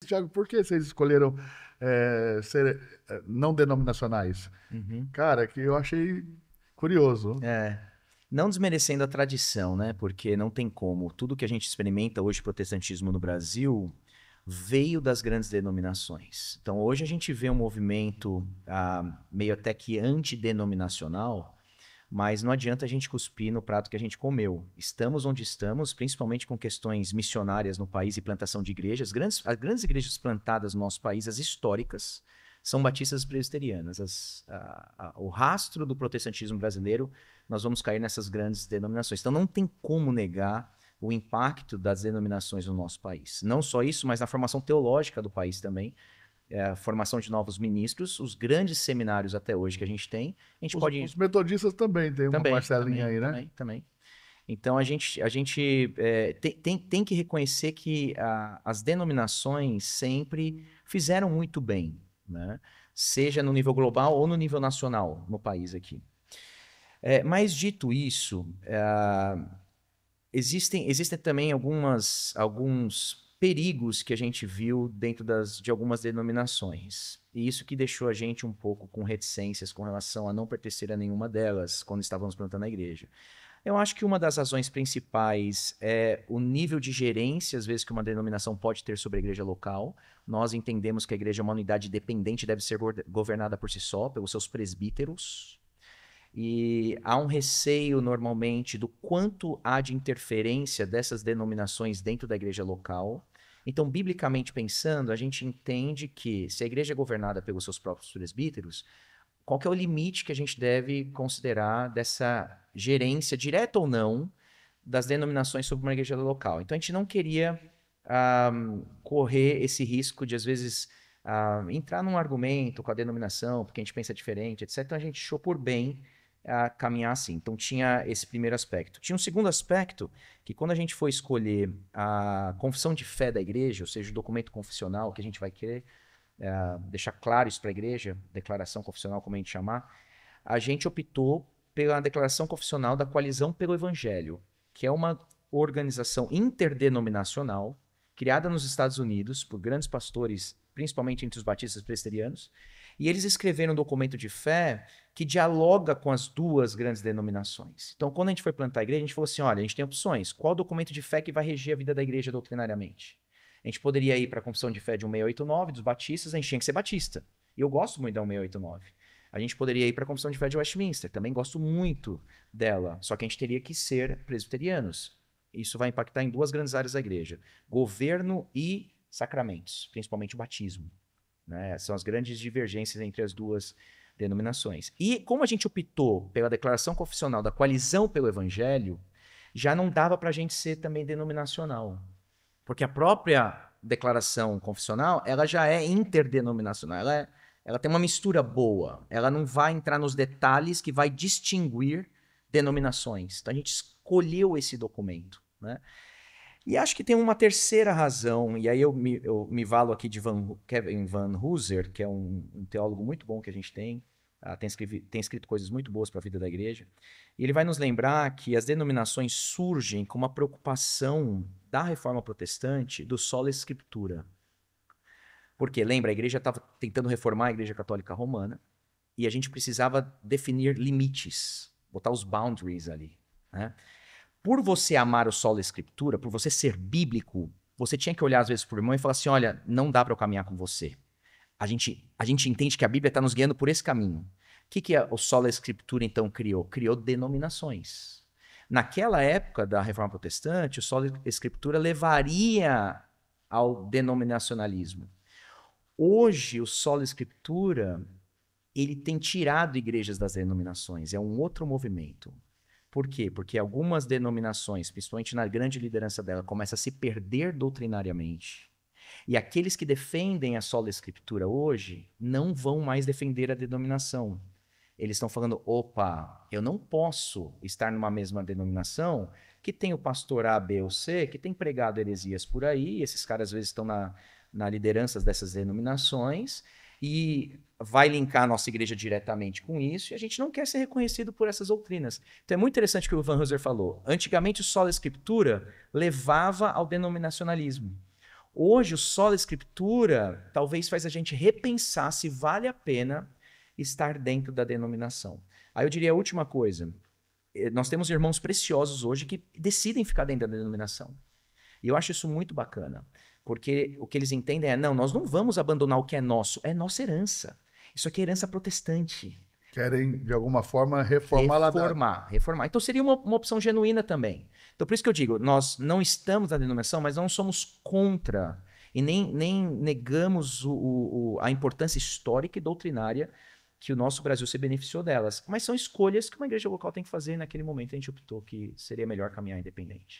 Thiago, por que vocês escolheram ser não denominacionais? Uhum. Cara, que eu achei curioso. É, não desmerecendo a tradição, né? Porque não tem como. Tudo que a gente experimenta hoje, protestantismo no Brasil, veio das grandes denominações. Então, hoje a gente vê um movimento meio até que antidenominacional, mas não adianta a gente cuspir no prato que a gente comeu. Estamos onde estamos, principalmente com questões missionárias no país e plantação de igrejas. As grandes igrejas plantadas no nosso país, as históricas, são batistas presbiterianas. O rastro do protestantismo brasileiro, nós vamos cair nessas grandes denominações. Então não tem como negar o impacto das denominações no nosso país. Não só isso, mas na formação teológica do país também. A formação de novos ministros, os grandes seminários até hoje que a gente tem, a gente Os pode... metodistas também tem uma Também, parcelinha também, aí, né? também, também. Então a gente tem que reconhecer que as denominações sempre fizeram muito bem, né? Seja no nível global ou no nível nacional no país aqui. Mas dito isso, existem também alguns perigos que a gente viu dentro de algumas denominações. E isso que deixou a gente um pouco com reticências com relação a não pertencer a nenhuma delas quando estávamos plantando a igreja. Eu acho que uma das razões principais é o nível de gerência, às vezes, que uma denominação pode ter sobre a igreja local. Nós entendemos que a igreja é uma unidade dependente, deve ser governada por si só, pelos seus presbíteros. E há um receio, normalmente, do quanto há de interferência dessas denominações dentro da igreja local. Então, biblicamente pensando, a gente entende que se a igreja é governada pelos seus próprios presbíteros, qual que é o limite que a gente deve considerar dessa gerência, direta ou não, das denominações sobre uma igreja local. Então, a gente não queria correr esse risco de, às vezes, entrar num argumento com a denominação, porque a gente pensa diferente, etc. Então, a gente achou por bem caminhar assim. Então, tinha esse primeiro aspecto. Tinha um segundo aspecto, que quando a gente for escolher a confissão de fé da igreja, ou seja, o documento confessional que a gente vai querer deixar claro isso para a igreja, declaração confessional, como a gente chamar, a gente optou pela declaração confessional da Coalizão pelo Evangelho, que é uma organização interdenominacional criada nos Estados Unidos por grandes pastores, principalmente entre os batistas presbiterianos, e eles escreveram um documento de fé que dialoga com as duas grandes denominações. Então, quando a gente foi plantar a igreja, a gente falou assim, olha, a gente tem opções. Qual documento de fé que vai reger a vida da igreja doutrinariamente? A gente poderia ir para a confissão de fé de 1689, dos batistas, a gente tinha que ser batista. E eu gosto muito da 1689. A gente poderia ir para a confissão de fé de Westminster, também gosto muito dela, só que a gente teria que ser presbiterianos. Isso vai impactar em duas grandes áreas da igreja: governo e sacramentos, principalmente o batismo, né? São as grandes divergências entre as duas denominações. E como a gente optou pela declaração confessional da Coalizão pelo Evangelho, já não dava para a gente ser também denominacional. Porque a própria declaração confessional, ela já é interdenominacional, ela tem uma mistura boa, ela não vai entrar nos detalhes que vai distinguir denominações. Então a gente escolheu esse documento, né? E acho que tem uma terceira razão, e aí eu me valo aqui de Kevin Van Hooser, que é um teólogo muito bom que a gente tem, tem escrito coisas muito boas para a vida da igreja, e ele vai nos lembrar que as denominações surgem com uma preocupação da reforma protestante do sola scriptura. Porque, lembra, a igreja estava tentando reformar a igreja católica romana, e a gente precisava definir limites, botar os boundaries ali, né? Por você amar o sola escritura, por você ser bíblico, você tinha que olhar às vezes para o irmão e falar assim, olha, não dá para eu caminhar com você. A gente entende que a Bíblia está nos guiando por esse caminho. O que o sola escritura então criou? Criou denominações. Naquela época da Reforma Protestante, o sola escritura levaria ao denominacionalismo. Hoje, o sola escritura, ele tem tirado igrejas das denominações, é um outro movimento. Por quê? Porque algumas denominações, principalmente na grande liderança dela, começam a se perder doutrinariamente. E aqueles que defendem a sola escritura hoje não vão mais defender a denominação. Eles estão falando, opa, eu não posso estar numa mesma denominação que tem o pastor A, B ou C, que tem pregado heresias por aí, esses caras às vezes estão na liderança dessas denominações, e vai linkar a nossa igreja diretamente com isso, e a gente não quer ser reconhecido por essas doutrinas. Então é muito interessante o que o Van Hooser falou. Antigamente o sola escritura levava ao denominacionalismo. Hoje, o sola escritura talvez faz a gente repensar se vale a pena estar dentro da denominação. Aí eu diria a última coisa. Nós temos irmãos preciosos hoje que decidem ficar dentro da denominação. E eu acho isso muito bacana, porque o que eles entendem não, nós não vamos abandonar o que é nosso, é nossa herança. Isso aqui é herança protestante. Querem, de alguma forma, reformar lá dentro. Reformar. Então seria uma opção genuína também. Então por isso que eu digo, nós não estamos na denominação, mas não somos contra e nem negamos a importância histórica e doutrinária que o nosso Brasil se beneficiou delas. Mas são escolhas que uma igreja local tem que fazer. Naquele momento a gente optou que seria melhor caminhar independente.